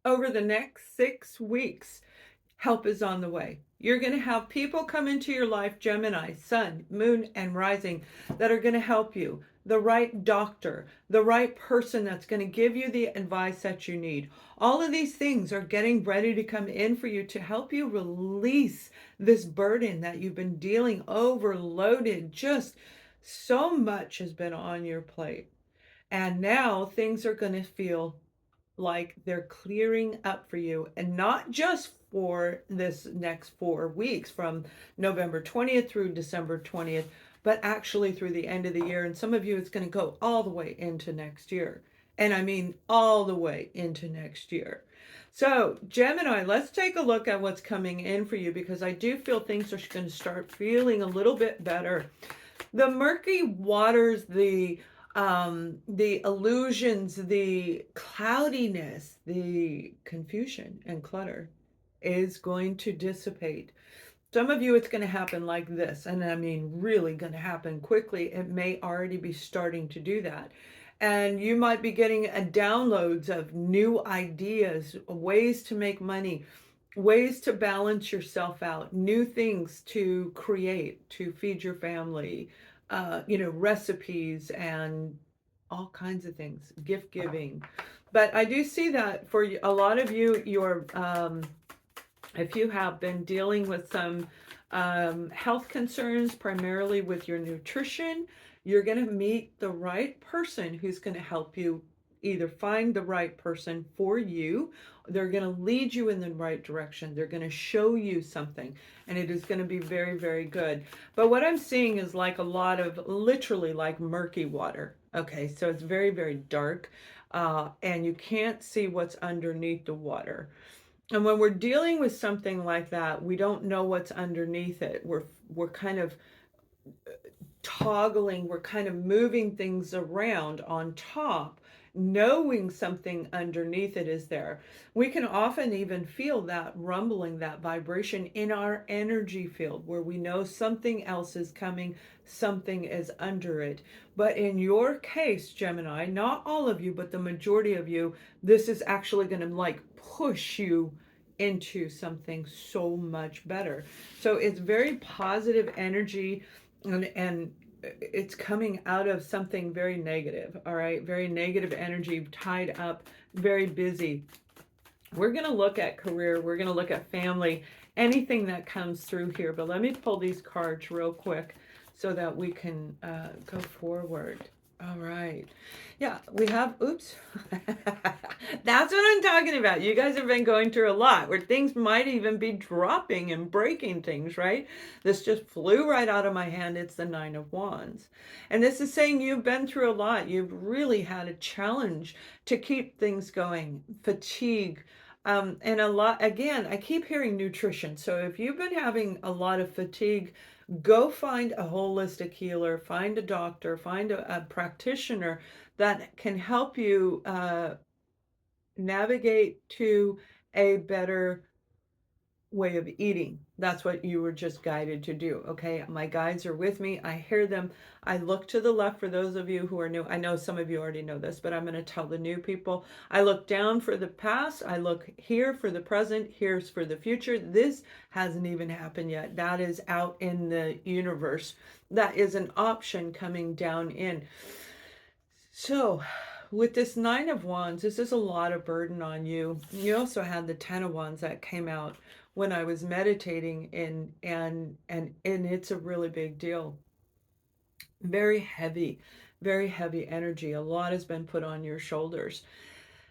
over the next 6 weeks, help is on the way. You're going to have people come into your life, Gemini, Sun, Moon, and Rising, that are going to help you. The right doctor, the right person that's going to give you the advice that you need. All of these things are getting ready to come in for you to help you release this burden that you've been dealing, overloaded. Just so much has been on your plate. And now things are going to feel like they're clearing up for you, and not just for this next 4 weeks from November 20th through December 20th, but actually through the end of the year. And some of you, it's going to go all the way into next year. And I mean all the way into next year. So, Gemini, let's take a look at what's coming in for you, because I do feel things are going to start feeling a little bit better. The murky waters, the illusions, the cloudiness, the confusion and clutter is going to dissipate. Some of you, it's going to happen like this, and I mean really going to happen quickly. It may already be starting to do that. And you might be getting downloads of new ideas, ways to make money, ways to balance yourself out, new things to create, to feed your family, recipes and all kinds of things, gift giving. But I do see that for a lot of you, if you have been dealing with some health concerns, primarily with your nutrition, you're going to meet the right person who's going to help you either find the right person for you. They're going to lead you in the right direction. They're going to show you something, and it is going to be very, very good. But what I'm seeing is like a lot of literally like murky water. Okay, so it's very, very dark, and you can't see what's underneath the water. And when we're dealing with something like that, we don't know what's underneath it. We're kind of toggling, we're kind of moving things around on top, knowing something underneath it is there. We can often even feel that rumbling, that vibration in our energy field, where we know something else is coming, something is under it. But in your case, Gemini, not all of you, but the majority of you, this is actually going to like push you into something so much better. So it's very positive energy, and it's coming out of something very negative. All right, very negative energy, tied up, very busy. We're going to look at career, we're going to look at family, anything that comes through here. But let me pull these cards real quick so that we can go forward. All right. Yeah, we have, oops. That's what I'm talking about. You guys have been going through a lot where things might even be dropping and breaking things, right? This just flew right out of my hand. It's the Nine of Wands. And this is saying you've been through a lot. You've really had a challenge to keep things going, fatigue, and a lot, again, I keep hearing nutrition. So if you've been having a lot of fatigue, go find a holistic healer, find a doctor, find a practitioner that can help you navigate to a better way of eating. That's what you were just guided to do. Okay, my guides are with me. I hear them. I look to the left for those of you who are new. I know some of you already know this, but I'm going to tell the new people. I look down for the past. I look here for the present. Here's for the future. This hasn't even happened yet. That is out in the universe. That is an option coming down in. So with this Nine of Wands, this is a lot of burden on you. You also had the Ten of Wands that came out when I was meditating, and it's a really big deal. Very heavy energy. A lot has been put on your shoulders.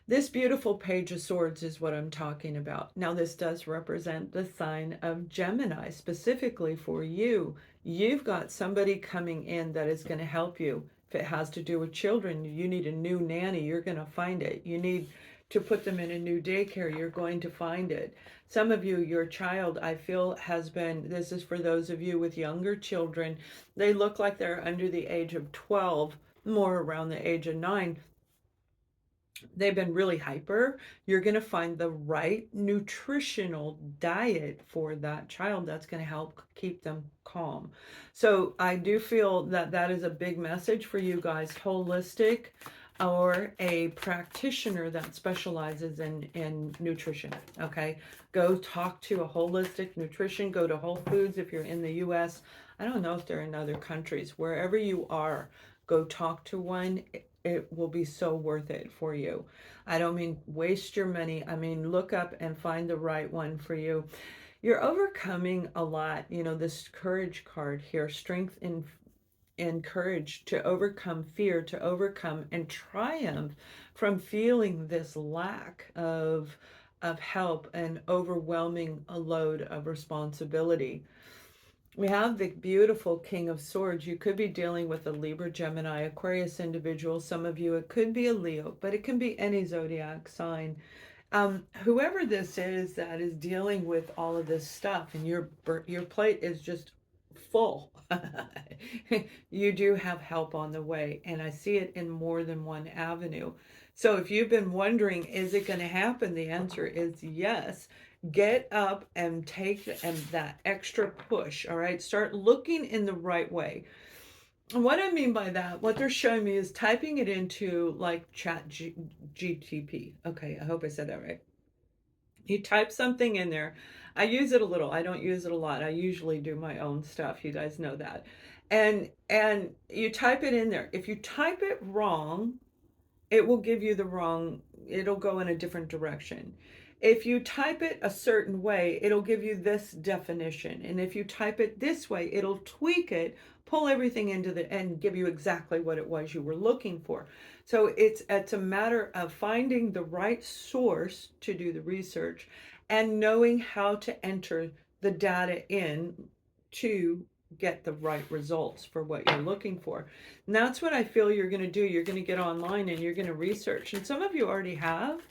This beautiful Page of Swords is what I'm talking about. Now, this does represent the sign of Gemini, specifically for you. You've got somebody coming in that is going to help you. If it has to do with children, you need a new nanny, you're going to find it. You need to put them in a new daycare, you're going to find it. Some of you, your child, I feel, has been, this is for those of you with younger children, they look like they're under the age of 12, more around the age of 9. They've been really hyper. You're going to find the right nutritional diet for that child that's going to help keep them calm. So I do feel that that is a big message for you guys. Holistic, or a practitioner that specializes in nutrition. Okay, go talk to a holistic nutrition, go to Whole Foods if you're in the US. I don't know if they're in other countries. Wherever you are, go talk to one. It will be so worth it for you. I don't mean waste your money. I mean, look up and find the right one for you. You're overcoming a lot. You know, this courage card here, strength and courage to overcome fear, to overcome and triumph from feeling this lack of help and overwhelming a load of responsibility. We have the beautiful King of Swords. You could be dealing with a Libra, Gemini, Aquarius individual. Some of you, it could be a Leo, but it can be any zodiac sign. Whoever this is that is dealing with all of this stuff, and your plate is just full. You do have help on the way, and I see it in more than one avenue. So if you've been wondering, is it going to happen? The answer is yes. Get up and take that extra push. All right, start looking in the right way. And what I mean by that, what they're showing me is typing it into like GTP. Okay, I hope I said that right. You type something in there. I use it a little. I don't use it a lot. I usually do my own stuff. You guys know that. And you type it in there. If you type it wrong, it will give you the wrong, it'll go in a different direction. If you type it a certain way, it'll give you this definition. And if you type it this way, it'll tweak it, pull everything into the, and give you exactly what it was you were looking for. So it's a matter of finding the right source to do the research and knowing how to enter the data in to get the right results for what you're looking for. And that's what I feel you're going to do. You're going to get online and you're going to research. And some of you already have.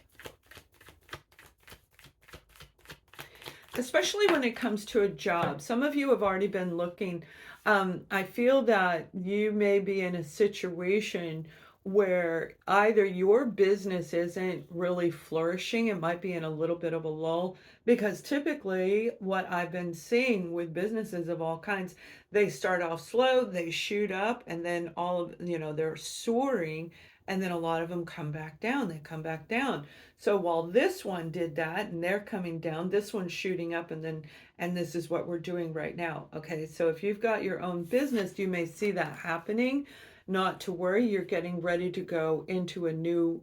Especially when it comes to a job. Some of you have already been looking. I feel that you may be in a situation where either your business isn't really flourishing, it might be in a little bit of a lull, because typically what I've been seeing with businesses of all kinds, they start off slow, they shoot up, and then all of, they're soaring, and then a lot of them come back down, they come back down. So while this one did that and they're coming down, this one's shooting up, and this is what we're doing right now. Okay, so if you've got your own business, you may see that happening. Not to worry, you're getting ready to go into a new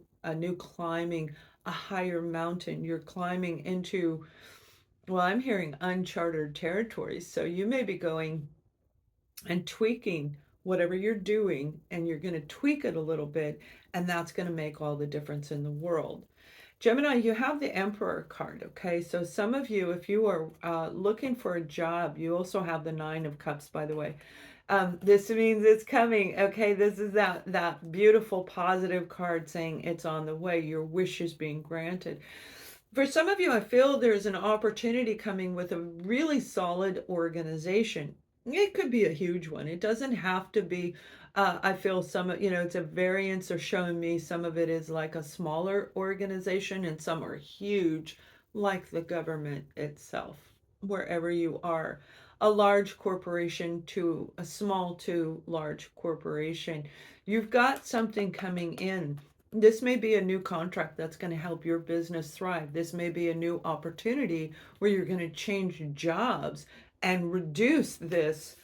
climbing, a higher mountain. You're climbing into, well, I'm hearing uncharted territories. So you may be going and tweaking whatever you're doing, and you're going to tweak it a little bit, and that's going to make all the difference in the world. Gemini, you have the Emperor card, okay? So some of you, if you are looking for a job, you also have the Nine of Cups, by the way. This means it's coming, okay? This is that beautiful positive card saying it's on the way. Your wish is being granted. For some of you, I feel there's an opportunity coming with a really solid organization. It could be a huge one. It doesn't have to be. I feel some, it's a variance. They're showing me some of it is like a smaller organization and some are huge, like the government itself, wherever you are. A large corporation to a small to large corporation. You've got something coming in. This may be a new contract that's going to help your business thrive. This may be a new opportunity where you're going to change jobs and reduce this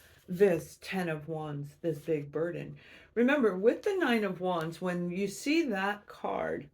Ten of Wands, this big burden. Remember, with the Nine of Wands, when you see that card,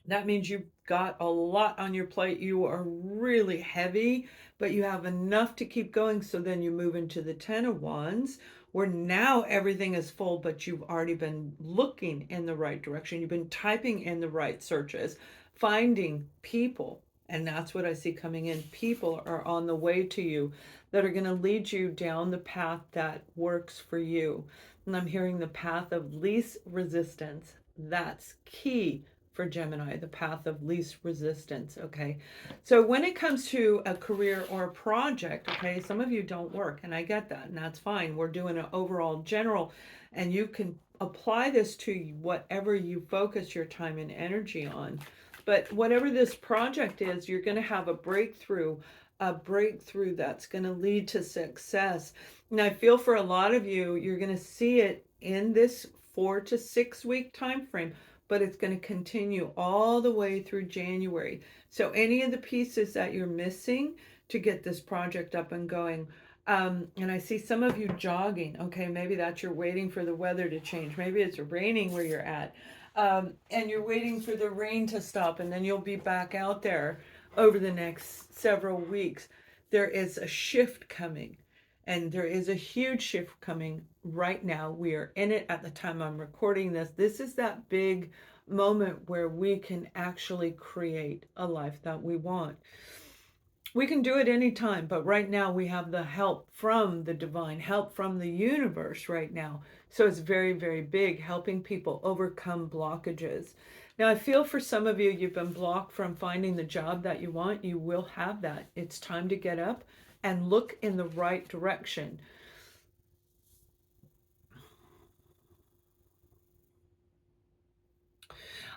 that means you've got a lot on your plate. You are really heavy, but you have enough to keep going. So then you move into the Ten of Wands, where now everything is full, but you've already been looking in the right direction. You've been typing in the right searches, finding people. And that's what I see coming in. People are on the way to you that are going to lead you down the path that works for you. And I'm hearing the path of least resistance. That's key for Gemini, the path of least resistance, okay? So when it comes to a career or a project, okay, some of you don't work, and I get that, and that's fine. We're doing an overall general, and you can apply this to whatever you focus your time and energy on. But whatever this project is, you're going to have a breakthrough that's going to lead to success. And I feel for a lot of you, you're going to see it in this 4 to 6 week time frame, but it's going to continue all the way through January. So any of the pieces that you're missing to get this project up and going, and I see some of you jogging. Okay, maybe that's you're waiting for the weather to change. Maybe it's raining where you're at, and you're waiting for the rain to stop, and then you'll be back out there over the next several weeks. There is a shift coming, and there is a huge shift coming right now. We are in it at the time I'm recording this. This is that big moment where we can actually create a life that we want. We can do it anytime, but right now we have the help from the divine, help from the universe right now. So it's very, very big, helping people overcome blockages. Now, I feel for some of you, you've been blocked from finding the job that you want. You will have that. It's time to get up and look in the right direction.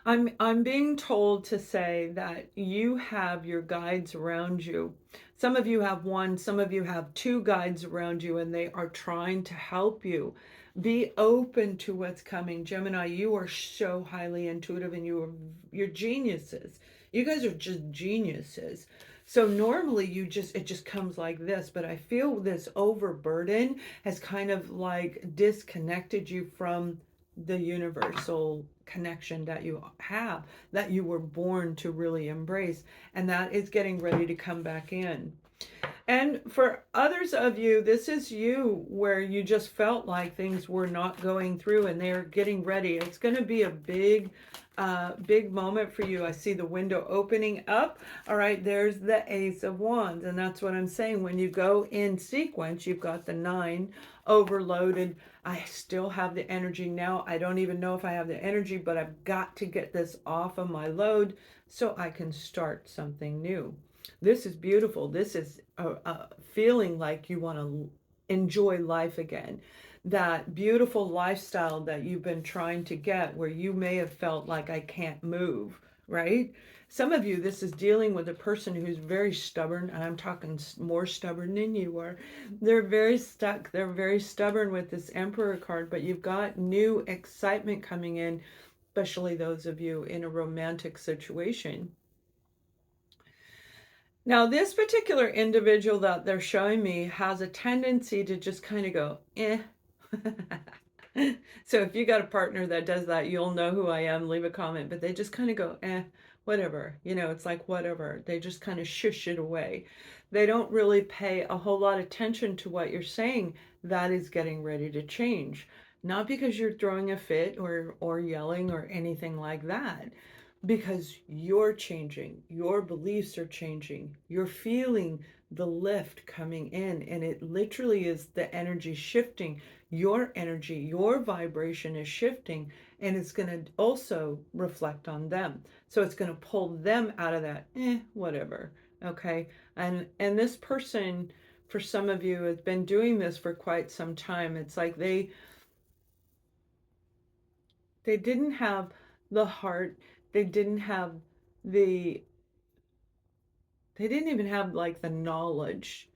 I'm being told to say that you have your guides around you. Some of you have one, some of you have two guides around you, and they are trying to help you. Be open to what's coming. Gemini, you are so highly intuitive, and you're geniuses. You guys are just geniuses. So normally it just comes like this, but I feel this overburden has kind of like disconnected you from the universal connection that you have, that you were born to really embrace, and that is getting ready to come back in. And for others of you, this is you where you just felt like things were not going through and they're getting ready. It's going to be a big moment for you. I see the window opening up. All right, there's the Ace of Wands, and that's what I'm saying. When you go in sequence, you've got the 9 overloaded. I still have the energy now. I don't even know if I have the energy, but I've got to get this off of my load so I can start something new. This is beautiful. This is a feeling like you want to enjoy life again. That beautiful lifestyle that you've been trying to get, where you may have felt like I can't move, right? Some of you, this is dealing with a person who's very stubborn, and I'm talking more stubborn than you are. They're very stuck. They're very stubborn with this Emperor card, but you've got new excitement coming in, especially those of you in a romantic situation. Now, this particular individual that they're showing me has a tendency to just kind of go, eh. So if you got a partner that does that, you'll know who I am. Leave a comment. But they just kind of go, eh, whatever. You know, it's like whatever. They just kind of shush it away. They don't really pay a whole lot of attention to what you're saying. That is getting ready to change. Not because you're throwing a fit or yelling or anything like that. Because you're changing, your beliefs are changing, you're feeling the lift coming in, and it literally is the energy shifting. Your energy, your vibration is shifting, and it's going to also reflect on them. So it's going to pull them out of that, whatever. Okay. And this person, for some of you, has been doing this for quite some time. It's like they didn't have the heart. They didn't have they didn't even have like the knowledge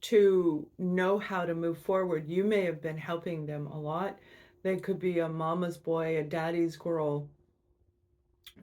to know how to move forward. You may have been helping them a lot. They could be a mama's boy, a daddy's girl.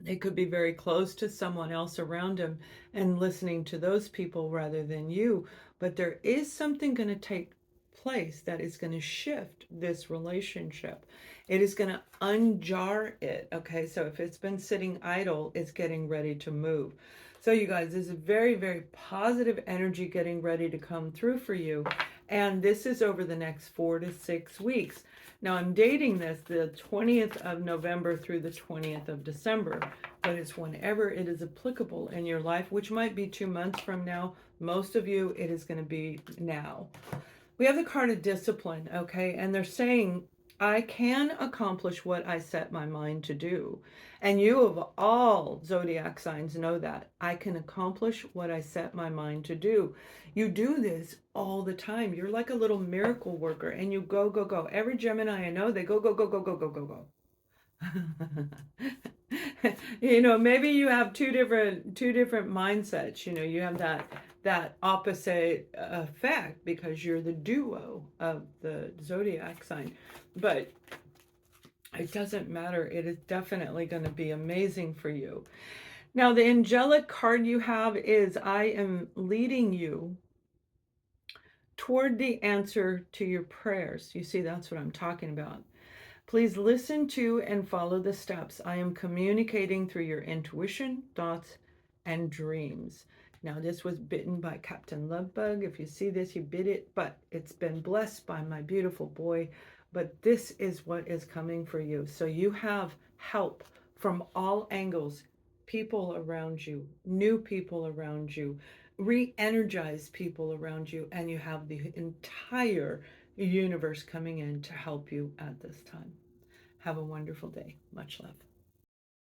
They could be very close to someone else around them and listening to those people rather than you. But there is something going to take place that is going to shift this relationship. It is going to unjar it. Okay, so if it's been sitting idle, it's getting ready to move. So you guys, there's a very, very positive energy getting ready to come through for you. And this is over the next 4 to 6 weeks. Now I'm dating this the 20th of November through the 20th of December, but it's whenever it is applicable in your life, which might be 2 months from now. Most of you, it is going to be now. We have the card of discipline, okay? And they're saying, I can accomplish what I set my mind to do. And you of all zodiac signs know that. I can accomplish what I set my mind to do. You do this all the time. You're like a little miracle worker, and you go, go, go. Every Gemini I know, they go, go, go, go, go, go, go, go. You know, maybe you have two different mindsets. You know, you have that opposite effect because you're the duo of the zodiac sign. But It doesn't matter. It is definitely going to be amazing for you. Now, the angelic card you have is I am leading you toward the answer to your prayers. You see, that's what I'm talking about. Please listen to and follow the steps. I am communicating through your intuition, thoughts, and dreams. Now, this was bitten by Captain Lovebug. If you see this, he bit it, but it's been blessed by my beautiful boy. But this is what is coming for you. So you have help from all angles, people around you, new people around you, re-energized people around you, and you have the entire universe coming in to help you at this time. Have a wonderful day. Much love.